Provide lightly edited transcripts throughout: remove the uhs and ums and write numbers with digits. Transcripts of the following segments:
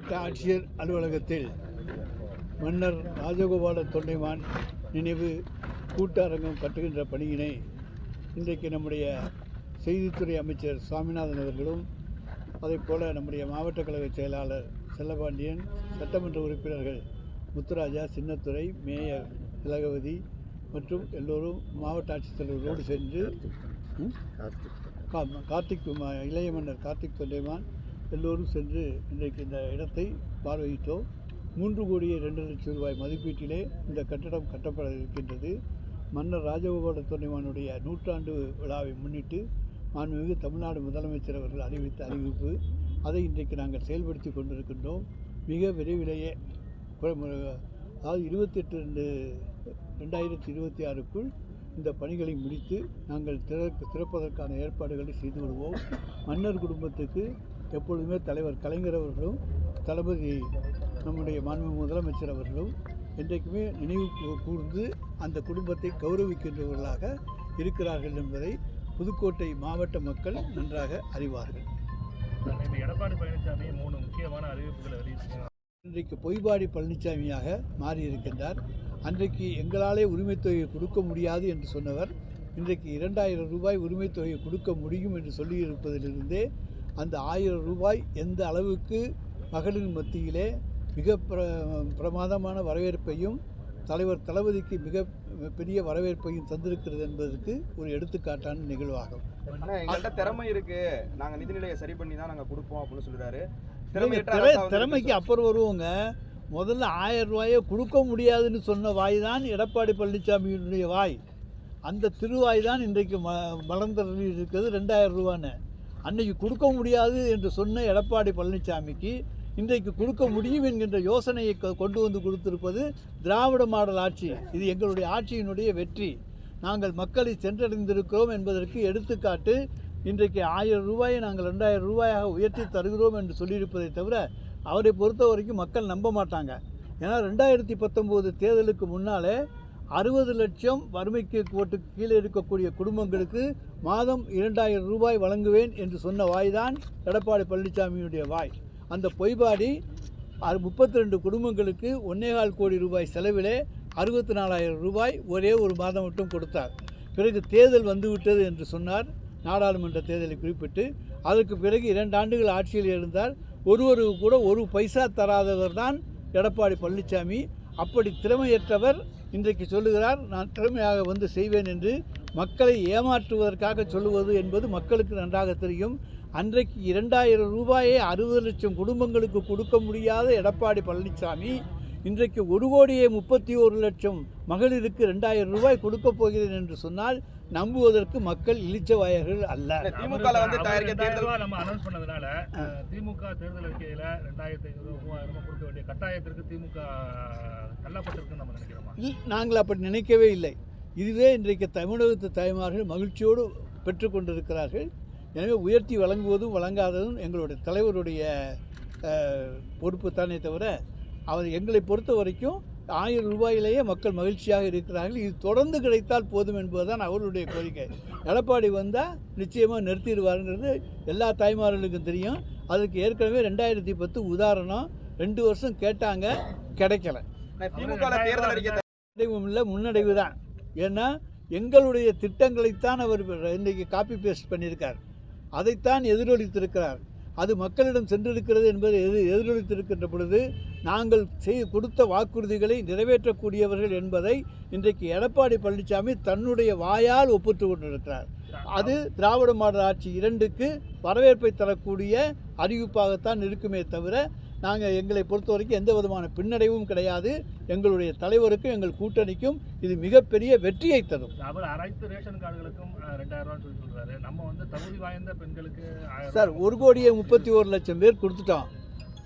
மாவட்ட ஆட்சியர் அலுவலகத்தில் மன்னர் ராஜகோபால தொண்டைமான் நினைவு கூட்டரங்கம் கட்டுகின்ற பணியினை இன்றைக்கு நம்முடைய செய்தித்துறை அமைச்சர் சுவாமிநாதன் அவர்களும் அதைப்போல நம்முடைய மாவட்ட கழக செயலாளர் செல்லபாண்டியன், சட்டமன்ற உறுப்பினர்கள் முத்துராஜா, சின்னத்துறை, மேயர் திலகவதி மற்றும் எல்லோரும் மாவட்ட ஆட்சித்தலைவர்களோடு சென்று கார்த்திக் இளைய மன்னர் கார்த்திக் தொண்டைமான் எல்லோரும் சென்று இன்றைக்கு இந்த இடத்தை பார்வையிட்டோம். 3,02,00,000 ரூபாய் மதிப்பீட்டிலே இந்த கட்டடம் கட்டப்பட இருக்கின்றது. மன்னர் ராஜகோபால தொண்டைமானுடைய 100ஆண்டு விழாவை முன்னிட்டு மாண்புமிகு தமிழ்நாடு முதலமைச்சர் அவர்கள் அறிவித்த அறிவிப்பு, அதை இன்றைக்கு நாங்கள் செயல்படுத்தி கொண்டிருக்கின்றோம். மிக விரைவிலேயே, அதாவது 28/2/2026க்குள் இந்த பணிகளை முடித்து நாங்கள் திறப்பதற்கான ஏற்பாடுகளை செய்து விடுவோம். மன்னர் குடும்பத்துக்கு எப்பொழுதுமே தலைவர் கலைஞர் அவர்களும் தளபதி நம்முடைய மாண்புமிகு முதலமைச்சர் அவர்களும் என்றைக்குமே நினைவு கூர்ந்து அந்த குடும்பத்தை கௌரவிக்கின்றவர்களாக இருக்கிறார்கள் என்பதை புதுக்கோட்டை மாவட்ட மக்கள் நன்றாக அறிவார்கள். எடப்பாடி பழனிசாமி 3 முக்கியமான அறிவிப்புகளை அறிவித்தார். இன்றைக்கு பொய்பாடி பழனிசாமியாக மாறியிருக்கின்றார். அன்றைக்கு எங்களாலே உரிமைத் தொகையை கொடுக்க முடியாது என்று சொன்னவர் இன்றைக்கு 2,000 ரூபாய் உரிமைத் தொகையை கொடுக்க முடியும் என்று சொல்லியிருப்பதிலிருந்தே அந்த 1000 ரூபாய் எந்த அளவுக்கு மகளிர் மத்தியிலே மிக பிரமாதமான வரவேற்பையும் தலைவர் தளபதிக்கு மிக பெரிய வரவேற்பையும் தந்திருக்கிறது என்பதற்கு ஒரு எடுத்துக்காட்டான நிகழ்வாகும். எங்கள்கிட்ட திறமை இருக்கு, நாங்கள் நிதிநிலையை சரி பண்ணி தான் நாங்கள் கொடுப்போம் அப்படின்னு சொல்றாரு. திறமைக்கு அப்புறம் வருவோங்க. முதல்ல 1000 ரூபாயை கொடுக்க முடியாதுன்னு சொன்ன வாய் தான் எடப்பாடி பழனிசாமியினுடைய வாய். அந்த திருவாய் தான் இன்றைக்கு மலர்ந்தறி இருக்கிறது 2,000 ரூபான்னு. அன்னைக்கு கொடுக்க முடியாது என்று சொன்ன எடப்பாடி பழனிசாமிக்கு இன்றைக்கு கொடுக்க முடியும் என்கின்ற யோசனையை கொண்டு வந்து கொடுத்திருப்பது திராவிட மாடல் ஆட்சி. இது எங்களுடைய ஆட்சியினுடைய வெற்றி. நாங்கள் மக்களை சென்றடைந்திருக்கிறோம் என்பதற்கு எடுத்துக்காட்டு இன்றைக்கு 1000 ரூபாயை நாங்கள் 2,000 ரூபாயாக உயர்த்தி தருகிறோம் என்று சொல்லியிருப்பதை தவிர அவரை பொறுத்த வரைக்கும் மக்கள் நம்ப மாட்டாங்க. ஏன்னா 2019 தேர்தலுக்கு முன்னாலே 60 லட்சம் வறுமைக்கு கோட்டுக்கு கீழே இருக்கக்கூடிய குடும்பங்களுக்கு மாதம் 2,000 ரூபாய் வழங்குவேன் என்று சொன்ன வாய் தான் எடப்பாடி பழனிசாமியுடைய வாய். அந்த பொய்பாடி 32 குடும்பங்களுக்கு 1,4 கோடி ரூபாய் செலவிலே 64,000 ரூபாய் ஒரே ஒரு மாதம் மட்டும் கொடுத்தார். பிறகு தேர்தல் வந்துவிட்டது என்று சொன்னார், நாடாளுமன்ற தேர்தலை குறிப்பிட்டு. அதற்கு பிறகு 2 ஆண்டுகள் ஆட்சியில் இருந்தார். ஒருவருக்கு கூட ஒரு பைசா தராதவர் தான் எடப்பாடி பழனிசாமி. அப்படி திறமையற்றவர் இன்றைக்கு சொல்லுகிறார், நான் திறமையாக வந்து செய்வேன் என்று. மக்களை ஏமாற்றுவதற்காக சொல்லுவது என்பது மக்களுக்கு நன்றாக தெரியும். அன்றைக்கு 2,000 ரூபாயை 60 லட்சம் குடும்பங்களுக்கு கொடுக்க முடியாத எடப்பாடி பழனிசாமி இன்றைக்கு 1,31,00,000 மகளிருக்கு 2,000 ரூபாய் கொடுக்க போகிறேன் என்று சொன்னால் நம்புவதற்கு மக்கள் இளிச்சவாயர்கள் அல்ல. திமுக நம்ம அனௌன்ஸ் பண்ணதுனால திமுக தேர்தல் அறிக்கையில் 2,500 ரூபாய் கொடுக்க வேண்டிய கட்டாயத்திற்கு திமுக தள்ளப்பட்டிருக்குன்னு நம்ம நினைக்கிறோமா? நாங்கள் அப்படி நினைக்கவே இல்லை. இதுவே இன்றைக்கு தமிழகத்து தாய்மார்கள் மகிழ்ச்சியோடு பெற்றுக்கொண்டிருக்கிறார்கள். எனவே உயர்த்தி வழங்குவதும் வழங்காததும் எங்களுடைய தலைவருடைய பொறுப்பு தானே தவிர அவர் எங்களை பொறுத்த வரைக்கும் 1000 ரூபாயிலேயே மக்கள் மகிழ்ச்சியாக இருக்கிறார்கள். இது தொடர்ந்து கிடைத்தால் போதும் என்பதுதான் அவருடைய கோரிக்கை. எடப்பாடி வந்தால் நிச்சயமாக நிறுத்திடுவாருங்கிறது எல்லா தாய்மார்களுக்கும் தெரியும். அதுக்கு ஏற்கனவே 2010 உதாரணம். 2 வருஷம் கேட்டாங்க, கிடைக்கல. இல்லை, முன்னடைவு தான். ஏன்னா எங்களுடைய திட்டங்களைத்தான் அவர் இன்றைக்கி காப்பி பேஸ்ட் பண்ணியிருக்கார். அதைத்தான் எதிரொலித்திருக்கிறார். அது மக்களிடம் சென்றிருக்கிறது என்பதை எதிரொலித்திருக்கின்ற பொழுது நாங்கள் கொடுத்த வாக்குறுதிகளை நிறைவேற்றக்கூடியவர்கள் என்பதை இன்றைக்கு எடப்பாடி பழனிசாமி தன்னுடைய வாயால் ஒப்புட்டு கொண்டிருக்கிறார். அது திராவிட மாடல் ஆட்சி 2க்கு வரவேற்பை தரக்கூடிய அறிவிப்பாகத்தான் இருக்குமே தவிர நாங்கள் எங்களை பொறுத்த வரைக்கும் எந்த விதமான பின்னடைவும் கிடையாது. எங்களுடைய தலைவருக்கும் எங்கள் கூட்டணிக்கும் இது மிகப்பெரிய வெற்றியை தரும். அவர் அனைத்து ரேஷன் கார்டுகளுக்கும் 2,000 ரூபாய் சொல்றாரு. நம்ம வந்து தகுதி வாய்ந்த பெண்களுக்கு சார் 1,31,00,000 பேர் கொடுத்துட்டோம்.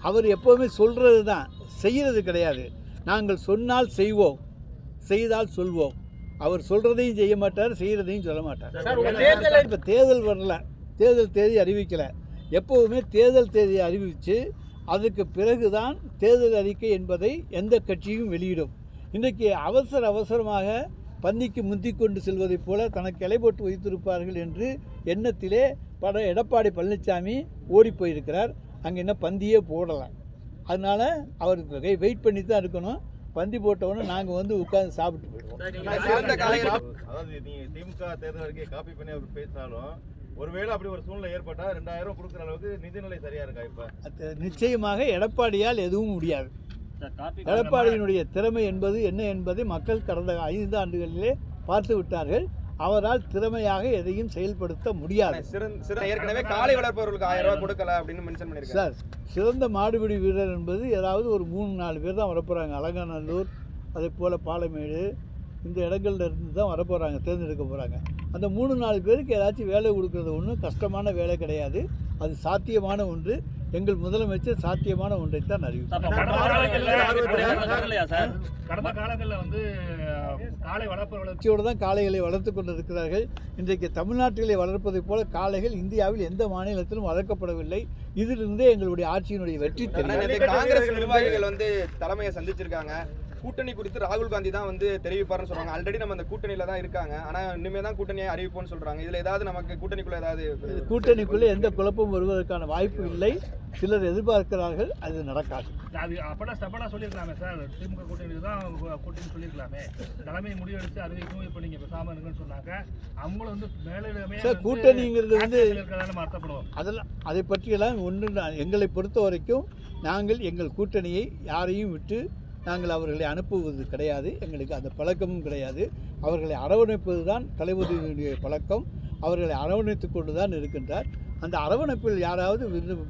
அவர் எப்போவுமே சொல்கிறது தான், செய்கிறது கிடையாது. நாங்கள் சொன்னால் செய்வோம், செய்தால் சொல்வோம். அவர் சொல்கிறதையும் செய்ய மாட்டார், செய்கிறதையும் சொல்ல மாட்டார். இப்போ தேர்தல் வரல, தேர்தல் தேதி அறிவிக்கலை. எப்போவுமே தேர்தல் தேதியை அறிவித்து அதுக்கு பிறகுதான் தேர்தல் அறிக்கை என்பதை எந்த கட்சியும் வெளியிடும். இன்றைக்கு அவசரமாக பந்திக்கு முந்தி கொண்டு செல்வதைப் போல தனக்கு இலை போட்டு வைத்திருப்பார்கள் என்று எண்ணத்திலே எடப்பாடி பழனிசாமி ஓடி போயிருக்கிறார். அங்கே என்ன பந்தியே போடலாம். அதனால் அவருக்கு வெயிட் பண்ணி தான் இருக்கணும். பந்தி போட்டவொன்னே நாங்கள் வந்து உட்காந்து சாப்பிட்டு போயிடுவோம். அதாவது நீங்க திமுக தேர்தல் அறிக்கையை காப்பி பண்ணி அவர் பேசினாலும் ஒருவேளை அப்படி ஒரு சூழ்நிலை ஏற்பட்டா 2000 கொடுக்குற அளவுக்கு நிதிநிலை சரியா இருக்கா இப்ப? அது நிச்சயமாக எடப்பாடியால் எதுவும் முடியாது. எடப்பாடியினுடைய திறமை என்பது என்ன என்பதை மக்கள் கடந்த 5 ஆண்டுகளிலே பார்த்து விட்டார்கள். அவரால் திறமையாக எதையும் செயல்படுத்த முடியாது. ஏற்கனவே காளை வளர்ப்பவர்களுக்கு 1000 ரூபாய் கொடுக்கல அப்படின்னு மென்ஷன் பண்ணிருக்காங்க சார். சிறந்த மாடுபிடி வீரர் என்பது ஏதாவது ஒரு 3-4 பேர் தான் வரப்போகிறாங்க. அலங்காநல்லூர், அதே போல் பாலமேடு, இந்த இடங்கள்ல இருந்து தான் வரப்போகிறாங்க, தேர்ந்தெடுக்க போகிறாங்க. அந்த 3-4 பேருக்கு ஏதாச்சும் வேலை கொடுக்கறது ஒன்றும் கஷ்டமான வேலை கிடையாது. அது சாத்தியமான ஒன்று. எங்கள் முதலமைச்சர் சாத்தியமான ஒன்றைத்தான் அறிவித்தார். கடந்த காலங்களில் வந்து காளை வளர்ப்பவர்களுக்கு கட்சியோடு தான் காளைகளை வளர்த்து கொண்டிருக்கிறார்கள். இன்றைக்கு தமிழ்நாட்டிலே வளர்ப்பதைப் போல காளைகள் இந்தியாவில் எந்த மாநிலத்திலும் வளர்க்கப்படவில்லை. இதிலிருந்தே எங்களுடைய ஆட்சியினுடைய வெற்றி தெரியும். காங்கிரஸ் நிர்வாகிகள் வந்து தலைமையை சந்திச்சிருக்காங்க. கூட்டணி குறித்து ராகுல் காந்தி தான் வந்து தெரிவிப்பாருன்னு சொல்றாங்க. ஆல்ரெடி நம்ம அந்த கூட்டணியில தான் இருக்காங்க. ஆனா இனிமே தான் கூட்டணியை அறிவிப்போம்னு சொல்றாங்க. இதுல ஏதாவது நமக்கு கூட்டணிக்குள்ள ஏதாவது கூட்டணிக்குள்ளே எந்த குழப்பமும் வருவதற்கான வாய்ப்பு இல்லை. சிலர் எதிர்பார்க்கிறார்கள், அது நடக்காது. அது அப்பனா சொல்லியிருக்கலாமே சார், திமுக கூட்டணி தான் கூட்டணி சொல்லியிருக்கலாமே. தலைமை முடிவெடுத்து அறிவிக்கும் இப்போ நீங்க பேசாம இருக்குன்னு சொன்னாங்க. அவங்களும் வந்து மேலிடமே சார் கூட்டணிங்கிறது வந்து அர்த்தப்படுவோம். அதெல்லாம் அதை பற்றியெல்லாம் ஒன்று. எங்களை பொறுத்த வரைக்கும் நாங்கள் எங்கள் கூட்டணியை யாரையும் விட்டு நாங்கள் அவர்களை அனுப்புவது கிடையாது. எங்களுக்கு அந்த பழக்கமும் கிடையாது. அவர்களை அரவணைப்பது தான் தளபதியினுடைய பழக்கம். அவர்களை அரவணைத்து கொண்டு தான் இருக்கின்றார். அந்த அரவணைப்பில் யாராவது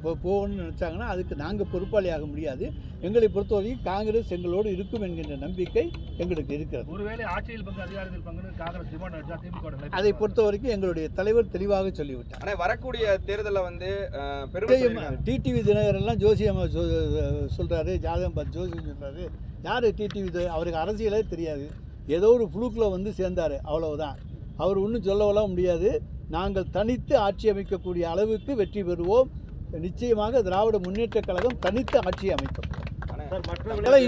போகணும்னு நினச்சாங்கன்னா அதுக்கு நாங்கள் பொறுப்பாளியாக முடியாது. எங்களை பொறுத்தவரைக்கும் காங்கிரஸ் எங்களோடு இருக்கும் என்கின்ற நம்பிக்கை எங்களுக்கு இருக்கிறது. ஒருவேளை ஆட்சியில் பங்கு அதிகாரத்தில் பங்கு காங்கிரஸ் டிமாண்ட் அடிச்சா திமுக அதை பொறுத்த வரைக்கும் எங்களுடைய தலைவர் தெளிவாக சொல்லிவிட்டார். ஆனால் வரக்கூடிய தேர்தலில் வந்து டிடிவி தினகரன் எல்லாம் ஜோசியம் சொல்கிறாரு, ஜாதகம் பார்த்து ஜோசியம் சொல்கிறாரு. யார் டிடிவி? அவருக்கு அரசியலே தெரியாது. ஏதோ ஒரு புழுக்கில் வந்து சேர்ந்தார், அவ்வளவுதான். அவர் ஒன்றும் சொல்லவெல்லாம் முடியாது. நாங்கள் தனித்து ஆட்சி அமைக்கக்கூடிய அளவுக்கு வெற்றி பெறுவோம். நிச்சயமாக திராவிட முன்னேற்றக் கழகம் தனித்து ஆட்சி அமைக்கும்.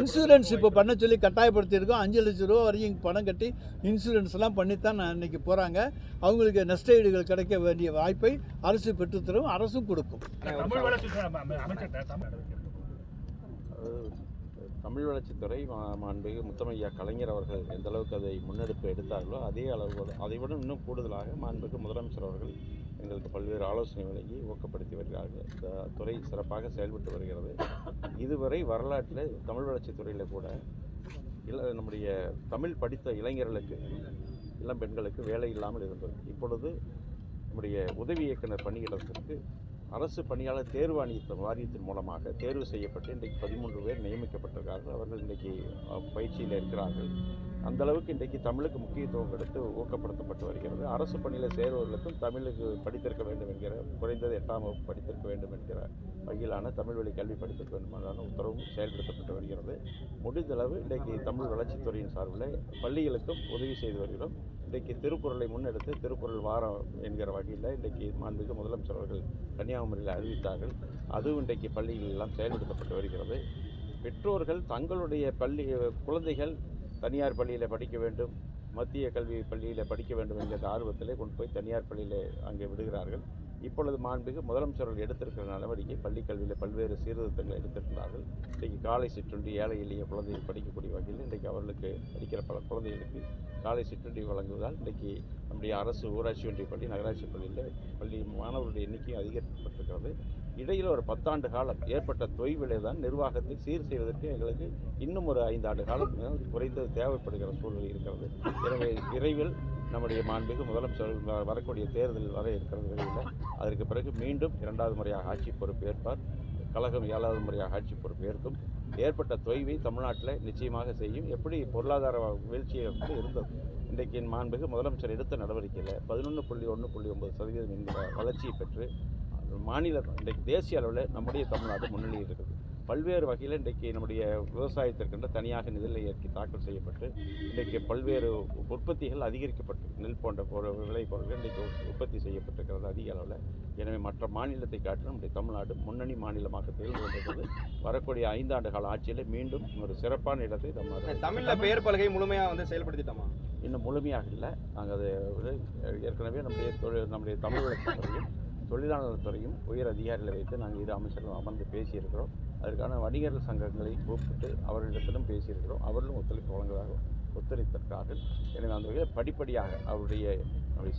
இன்சூரன்ஸ் இப்போ பண்ண சொல்லி கட்டாயப்படுத்தியிருக்கோம். 5 லட்சம் ரூபா வரைக்கும் பணம் கட்டி இன்சூரன்ஸ் எல்லாம் பண்ணித்தான் இன்னைக்கு போகிறாங்க. அவங்களுக்கு நஷ்ட ஈடுகள் கிடைக்க வேண்டிய வாய்ப்பை அரசு பெற்றுத்தரும், அரசும் கொடுக்கும். தமிழ் வளர்ச்சித்துறை மாண்புமிகு முத்தமையா கலைஞர் அவர்கள் எந்த அளவுக்கு அதை முன்னெடுப்பு எடுத்தார்களோ அதே அளவு அதை விட இன்னும் கூடுதலாக மாண்புமிகு முதலமைச்சர் அவர்கள் எங்களுக்கு பல்வேறு ஆலோசனை வழங்கி ஊக்கப்படுத்தி வருகிறார்கள். இந்த துறை சிறப்பாக செயல்பட்டு வருகிறது. இதுவரை வரலாற்றில் தமிழ் வளர்ச்சித்துறையில் கூட நம்முடைய தமிழ் படித்த இளைஞர்களுக்கு, இளம் பெண்களுக்கு வேலை இல்லாமல் இருந்தது. இப்பொழுது நம்முடைய உதவி இயக்குனர் பணியிடத்திற்கு அரசு பணியாளர் தேர்வு வாரியத்தின் மூலமாக தேர்வு செய்யப்பட்டு இன்றைக்கு 13 பேர் நியமிக்கப்பட்டிருக்கிறார்கள். அவர்கள் இன்றைக்கு பயிற்சியில் இருக்கிறார்கள். அந்த அளவுக்கு இன்றைக்கு தமிழுக்கு முக்கியத்துவம் கொடுத்து ஊக்கப்படுத்தப்பட்டு வருகிறது. அரசு பணியில் சேருவர்களுக்கும் தமிழுக்கு படித்திருக்க வேண்டும் என்கிற, குறைந்தது 8ஆம் வகுப்பு படித்திருக்க வேண்டும் என்கிற வகையிலான தமிழ் வழி கல்வி படித்திருக்க வேண்டுமான உத்தரவும் செயல்படுத்தப்பட்டு வருகிறது. முடிந்தளவு இன்றைக்கு தமிழ் வளர்ச்சித்துறையின் சார்பில் பள்ளிகளுக்கும் உதவி செய்து வருகிறோம். இன்றைக்கு திருக்குறளை முன்னெடுத்து திருக்குறள் வாரம் என்கிற வகையில் இன்றைக்கு மாண்புமிகு முதலமைச்சர் அவர்கள் கன்னியாகுமரியில் அறிவித்தார்கள். அதுவும் இன்றைக்கு பள்ளிகள் எல்லாம் செயல்படுத்தப்பட்டு வருகிறது. பெற்றோர்கள் தங்களுடைய குழந்தைகள் தனியார் பள்ளியில் படிக்க வேண்டும், மத்திய கல்வி பள்ளியில் படிக்க வேண்டும் என்கிற ஆர்வத்திலே கொண்டு போய் தனியார் பள்ளியில் அங்கே விடுகிறார்கள். இப்பொழுது மாண்புமிகு முதலமைச்சர்கள் எடுத்திருக்கிற நடவடிக்கை பள்ளி கல்வியில் பல்வேறு சீர்திருத்தங்களை எடுத்திருக்கிறார்கள். இன்றைக்கு காலை சிற்றுண்டி ஏழை எளிய குழந்தைகள் படிக்கக்கூடிய வகையில் இன்றைக்கு அவர்களுக்கு படிக்கிற பல குழந்தைகளுக்கு காலை சிற்றுண்டி வழங்குவதால் இன்றைக்கு நம்முடைய அரசு ஊராட்சி ஒன்றிய பள்ளி, நகராட்சி பள்ளியில் பள்ளி மாணவர்களுடைய எண்ணிக்கை அதிகரிக்கப்பட்டிருக்கிறது. இடையில் ஒரு 10 ஆண்டு காலம் ஏற்பட்ட தொய்விலை தான் நிர்வாகத்தை சீர் செய்வதற்கு எங்களுக்கு இன்னும் ஒரு 5 ஆண்டு காலம் குறைந்தது தேவைப்படுகிற சூழ்நிலை இருக்கிறது. எனவே விரைவில் நம்முடைய மாண்புமிகு முதலமைச்சர் வரக்கூடிய தேர்தல் வர இருக்கிறது. விரைவில் அதற்கு பிறகு மீண்டும் 2வது முறையாக ஆட்சி பொறுப்பு ஏற்பார். கழகம் 7வது முறையாக ஆட்சி பொறுப்பு ஏற்கும். ஏற்பட்ட தொய்வை தமிழ்நாட்டில் நிச்சயமாக செய்யும். எப்படி பொருளாதார வீழ்ச்சியை இருந்தது, இன்றைக்கு மாண்புமிகு முதலமைச்சர் எடுத்த நடவடிக்கையில் 11.1.9% என்கிற வளர்ச்சியை பெற்று இன்றைக்கு தேசிய அளவில் நம்முடைய தமிழ்நாடு முன்னிலையில் இருக்குது. பல்வேறு வகையில் இன்றைக்கு நம்முடைய விவசாயத்திற்கென்ற தனியாக நிதிநிலை அறிக்கை தாக்கல் செய்யப்பட்டு இன்றைக்கு பல்வேறு உற்பத்திகள் அதிகரிக்கப்பட்டு நெல் போன்ற விளை பொருட்கள் இன்றைக்கு உற்பத்தி செய்யப்பட்டிருக்கிறது அதிக அளவில். எனவே மற்ற மாநிலத்தை காட்டிலும் நம்முடைய தமிழ்நாடு முன்னணி மாநிலமாக திகழ்ந்து கொண்டிருக்கிறது. வரக்கூடிய 5 ஆண்டு கால ஆட்சியில் மீண்டும் ஒரு சிறப்பான இடத்தை தமிழில் பெயர் பலகை முழுமையாக வந்து செயல்படுத்திட்டோமா? இன்னும் முழுமையாக இல்லை. நாங்கள் அதை ஏற்கனவே நம்முடைய தமிழ் வளர்ச்சித்துறையும் தொழிலாளர் துறையும் உயர் அதிகாரிகளை வைத்து நாங்கள் இரு அமைச்சர்களும் அமர்ந்து பேசியிருக்கிறோம். அதற்கான வணிகர்கள் சங்கங்களை கூப்பிட்டு அவர்களிடத்திலும் பேசியிருக்கிறோம். அவர்களும் ஒத்துழைப்பு வழங்குவதாக ஒத்துழைத்திருக்கிறார்கள். எனவே அந்த வகையில் படிப்படியாக அவருடைய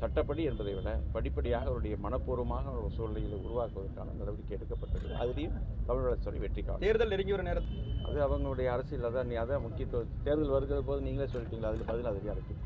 சட்டப்படி என்பதை விட படிப்படியாக அவருடைய மனப்பூர்வமாக ஒரு சூழ்நிலைகளை உருவாக்குவதற்கான நடவடிக்கை எடுக்கப்பட்டது. அதிலையும் தமிழ் வளர்ச்சி வெற்றி காணும். தேர்தல் நெருங்கி வர நேரத்தில் அது அவங்களுடைய அரசியல் அதான் முக்கியத்துவம். தேர்தல் வருகிற போது நீங்களே சொல்லிட்டீங்களா, அதில் பதில் அதுக்காக இருக்குது.